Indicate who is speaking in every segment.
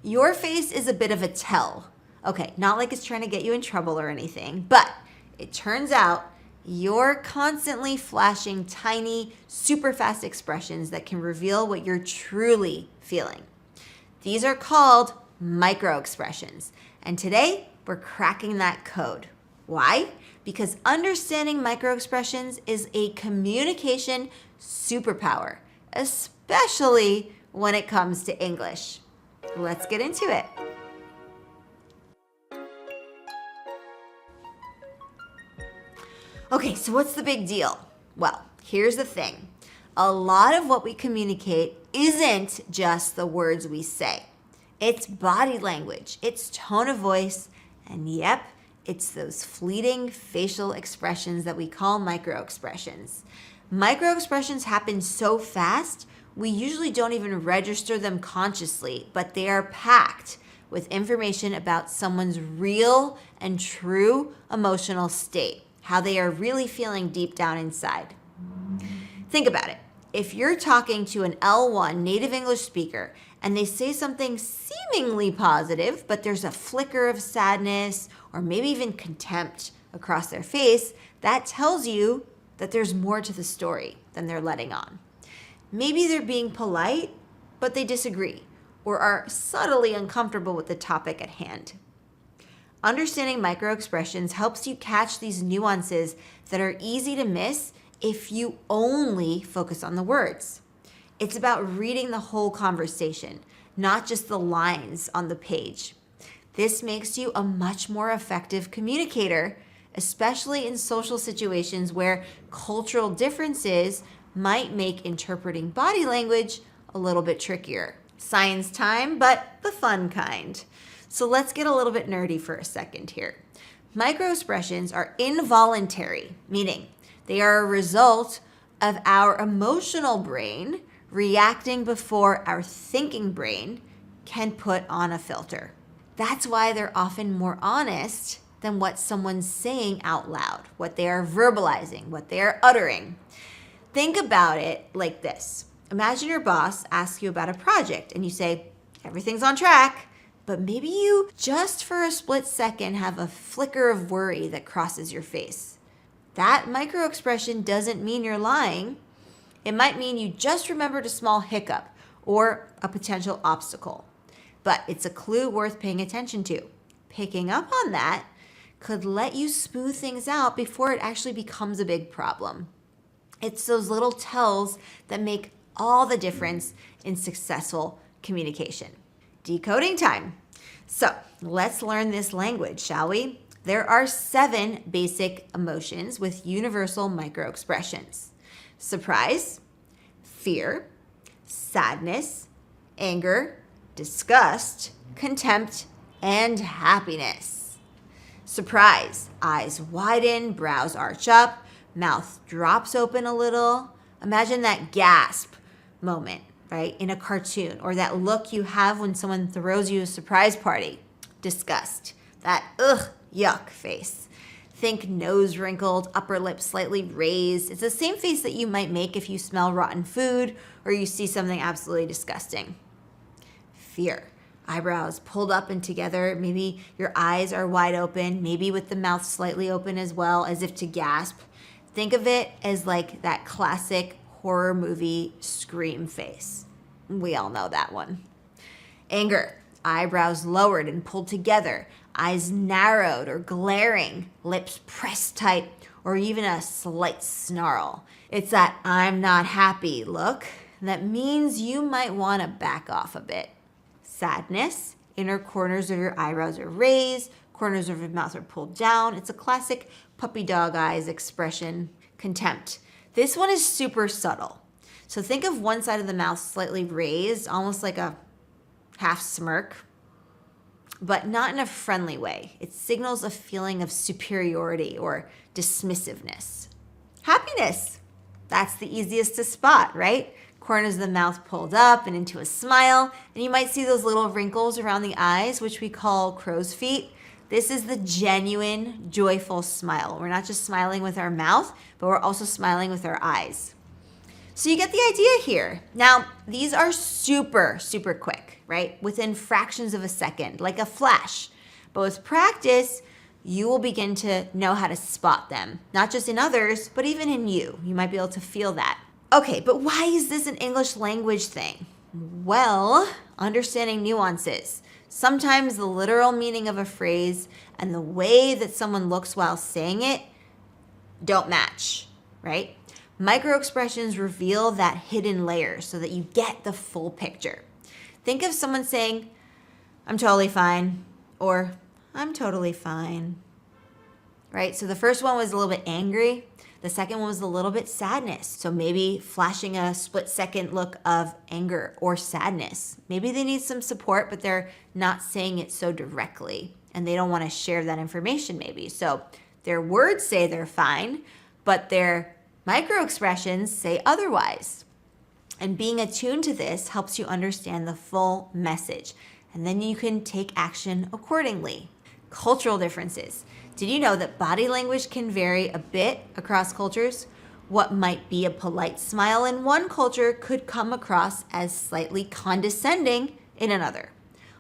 Speaker 1: Your face is a bit of a tell. Okay, not like it's trying to get you in trouble or anything, but it turns out you're constantly flashing tiny, super fast expressions that can reveal what you're truly feeling. These are called microexpressions. And today, we're cracking that code. Why? Because understanding microexpressions is a communication superpower, especially when it comes to English. Let's get into it. Okay, so what's the big deal? Well, here's the thing. A lot of what we communicate isn't just the words we say. It's body language, it's tone of voice, and yep, it's those fleeting facial expressions that we call microexpressions. Microexpressions happen so fast, we usually don't even register them consciously, but they are packed with information about someone's real and true emotional state, how they are really feeling deep down inside. Think about it. If you're talking to an L1 native English speaker and they say something seemingly positive, but there's a flicker of sadness or maybe even contempt across their face, that tells you that there's more to the story than they're letting on. Maybe they're being polite, but they disagree or are subtly uncomfortable with the topic at hand. Understanding microexpressions helps you catch these nuances that are easy to miss if you only focus on the words. It's about reading the whole conversation, not just the lines on the page. This makes you a much more effective communicator, especially in social situations where cultural differences might make interpreting body language a little bit trickier. Science time, but the fun kind. So let's get a little bit nerdy for a second here. Microexpressions are involuntary, meaning they are a result of our emotional brain reacting before our thinking brain can put on a filter. That's why they're often more honest than what someone's saying out loud, what they are verbalizing, what they are uttering. Think about it like this. Imagine your boss asks you about a project and you say, everything's on track, but maybe you just for a split second have a flicker of worry that crosses your face. That microexpression doesn't mean you're lying. It might mean you just remembered a small hiccup or a potential obstacle. But it's a clue worth paying attention to. Picking up on that could let you smooth things out before it actually becomes a big problem. It's those little tells that make all the difference in successful communication. Decoding time. So let's learn this language, shall we? There are 7 basic emotions with universal microexpressions: surprise, fear, sadness, anger, disgust, contempt, and happiness. Surprise, eyes widen, brows arch up, mouth drops open a little. Imagine that gasp moment, right, in a cartoon, or that look you have when someone throws you a surprise party. Disgust, that yuck face. Think nose wrinkled, upper lip slightly raised. It's the same face that you might make if you smell rotten food or you see something absolutely disgusting. Fear, eyebrows pulled up and together. Maybe your eyes are wide open, maybe with the mouth slightly open as well, as if to gasp. Think of it as like that classic horror movie scream face. We all know that one. Anger, eyebrows lowered and pulled together, eyes narrowed or glaring, lips pressed tight, or even a slight snarl. It's that I'm not happy look that means you might want to back off a bit. Sadness, inner corners of your eyebrows are raised, corners of your mouth are pulled down. It's a classic puppy dog eyes expression. Contempt. This one is super subtle. So think of one side of the mouth slightly raised, almost like a half smirk, but not in a friendly way. It signals a feeling of superiority or dismissiveness. Happiness. That's the easiest to spot, right? Corners of the mouth pulled up and into a smile, and you might see those little wrinkles around the eyes, which we call crow's feet. This is the genuine, joyful smile. We're not just smiling with our mouth, but we're also smiling with our eyes. So you get the idea here. Now, these are super, super quick, right? Within fractions of a second, like a flash. But with practice, you will begin to know how to spot them, not just in others, but even in you. You might be able to feel that. Okay, but why is this an English language thing? Well, understanding nuances. Sometimes the literal meaning of a phrase and the way that someone looks while saying it don't match, right? Microexpressions reveal that hidden layer so that you get the full picture. Think of someone saying, "I'm totally fine," or "I'm totally fine," right? So the first one was a little bit angry. The second one was a little bit sadness. So maybe flashing a split-second look of anger or sadness. Maybe they need some support, but they're not saying it so directly, and they don't want to share that information maybe. So their words say they're fine, but their microexpressions say otherwise. And being attuned to this helps you understand the full message, and then you can take action accordingly. Cultural differences. Did you know that body language can vary a bit across cultures? What might be a polite smile in one culture could come across as slightly condescending in another.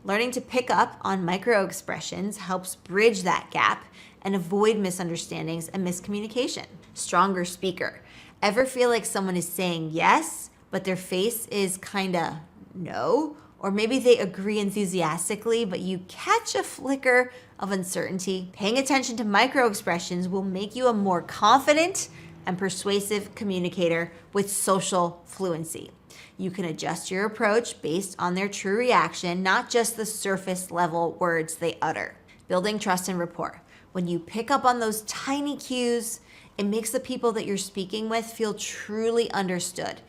Speaker 1: Learning to pick up on microexpressions helps bridge that gap and avoid misunderstandings and miscommunication. Stronger speaker. Ever feel like someone is saying yes, but their face is kinda no? Or maybe they agree enthusiastically, but you catch a flicker of uncertainty. Paying attention to microexpressions will make you a more confident and persuasive communicator with social fluency. You can adjust your approach based on their true reaction, not just the surface level words they utter. Building trust and rapport. When you pick up on those tiny cues, it makes the people that you're speaking with feel truly understood.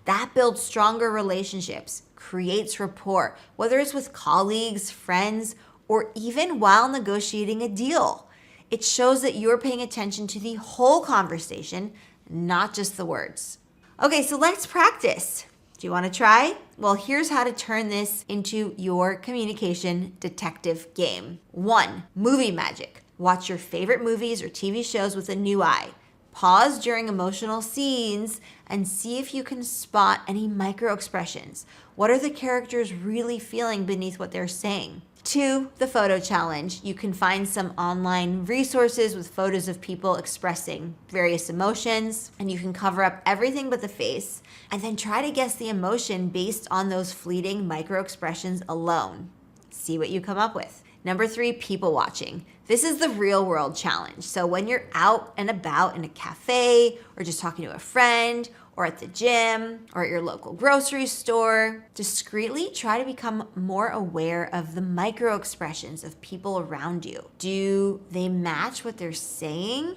Speaker 1: That builds stronger relationships, creates rapport, whether it's with colleagues, friends, or even while negotiating a deal. It shows that you're paying attention to the whole conversation, not just the words. Okay, so let's practice. Do you want to try? Well, here's how to turn this into your communication detective game. 1, movie magic. Watch your favorite movies or TV shows with a new eye. Pause during emotional scenes and see if you can spot any microexpressions. What are the characters really feeling beneath what they're saying? 2, the photo challenge. You can find some online resources with photos of people expressing various emotions, and you can cover up everything but the face, and then try to guess the emotion based on those fleeting microexpressions alone. See what you come up with. Number 3, people watching. This is the real world challenge. So when you're out and about in a cafe or just talking to a friend or at the gym or at your local grocery store, discreetly try to become more aware of the micro expressions of people around you. Do they match what they're saying?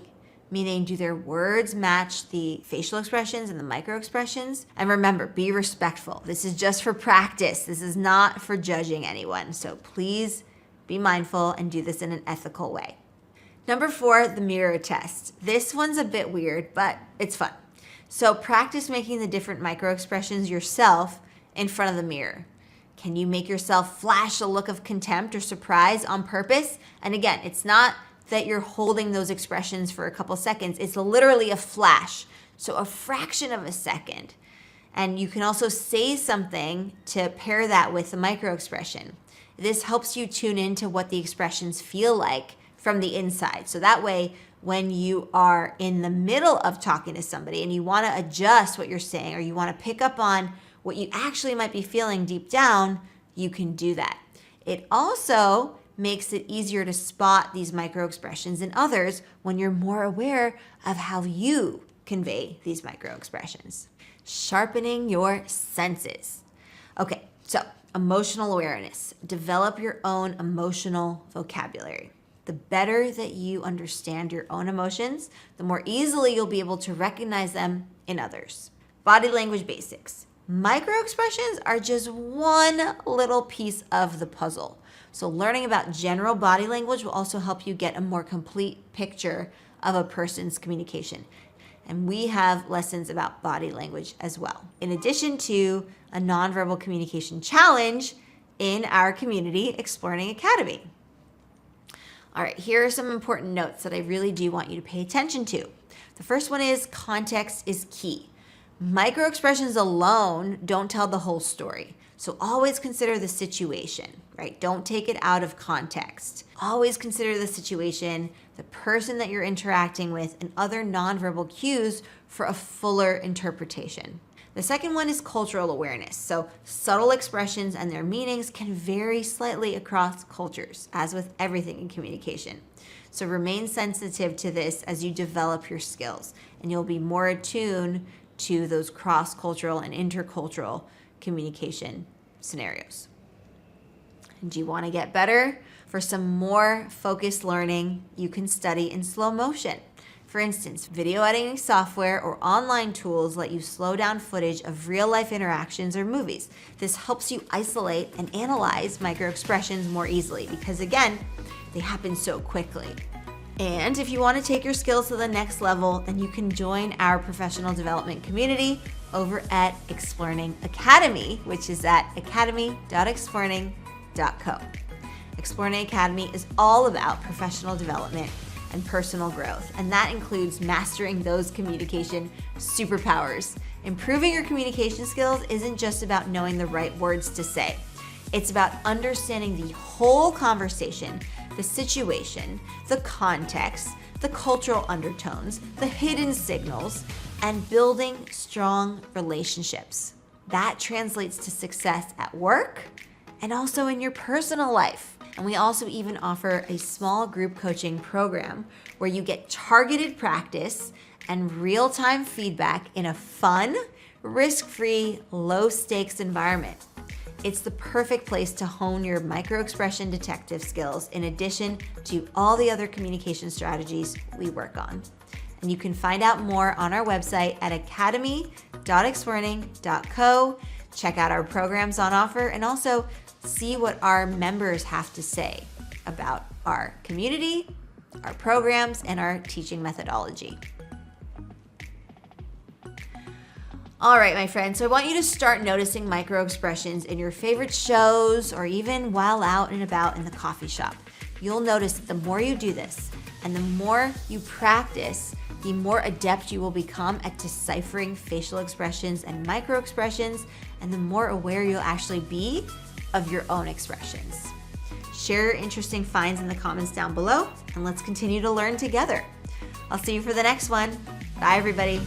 Speaker 1: Meaning, do their words match the facial expressions and the micro expressions? And remember, be respectful. This is just for practice. This is not for judging anyone. So please be mindful and do this in an ethical way. Number 4, the mirror test. This one's a bit weird, but it's fun. So practice making the different microexpressions yourself in front of the mirror. Can you make yourself flash a look of contempt or surprise on purpose? And again, it's not that you're holding those expressions for a couple seconds. It's literally a flash, so a fraction of a second. And you can also say something to pair that with the microexpression. This helps you tune into what the expressions feel like from the inside. So that way, when you are in the middle of talking to somebody and you want to adjust what you're saying, or you want to pick up on what you actually might be feeling deep down, you can do that. It also makes it easier to spot these microexpressions in others when you're more aware of how you convey these microexpressions. Sharpening your senses. Okay, so emotional awareness. Develop your own emotional vocabulary. The better that you understand your own emotions, the more easily you'll be able to recognize them in others. Body language basics. Microexpressions are just one little piece of the puzzle. So learning about general body language will also help you get a more complete picture of a person's communication. And we have lessons about body language as well, in addition to a nonverbal communication challenge in our community, Explearning Academy. All right, here are some important notes that I really do want you to pay attention to. The first one is context is key. Microexpressions alone don't tell the whole story. So always consider the situation, right? Don't take it out of context. Always consider the situation, the person that you're interacting with, and other nonverbal cues for a fuller interpretation. The second one is cultural awareness. So subtle expressions and their meanings can vary slightly across cultures, as with everything in communication. So remain sensitive to this as you develop your skills, and you'll be more attuned to those cross-cultural and intercultural communication scenarios. And do you want to get better? For some more focused learning, you can study in slow motion. For instance, video editing software or online tools let you slow down footage of real-life interactions or movies. This helps you isolate and analyze microexpressions more easily because, again, they happen so quickly. And if you want to take your skills to the next level, then you can join our professional development community over at Explearning Academy, which is at academy.explearning.co. Explearning Academy is all about professional development and personal growth, and that includes mastering those communication superpowers. Improving your communication skills isn't just about knowing the right words to say. It's about understanding the whole conversation, the situation, the context, the cultural undertones, the hidden signals, and building strong relationships. That translates to success at work and also in your personal life. And we also even offer a small group coaching program where you get targeted practice and real-time feedback in a fun, risk-free, low-stakes environment. It's the perfect place to hone your microexpression detective skills in addition to all the other communication strategies we work on. And you can find out more on our website at academy.explearning.co. Check out our programs on offer and also see what our members have to say about our community, our programs, and our teaching methodology. All right, my friends, so I want you to start noticing microexpressions in your favorite shows or even while out and about in the coffee shop. You'll notice that the more you do this and the more you practice, the more adept you will become at deciphering facial expressions and microexpressions, and the more aware you'll actually be of your own expressions. Share your interesting finds in the comments down below, and let's continue to learn together. I'll see you for the next one. Bye, everybody.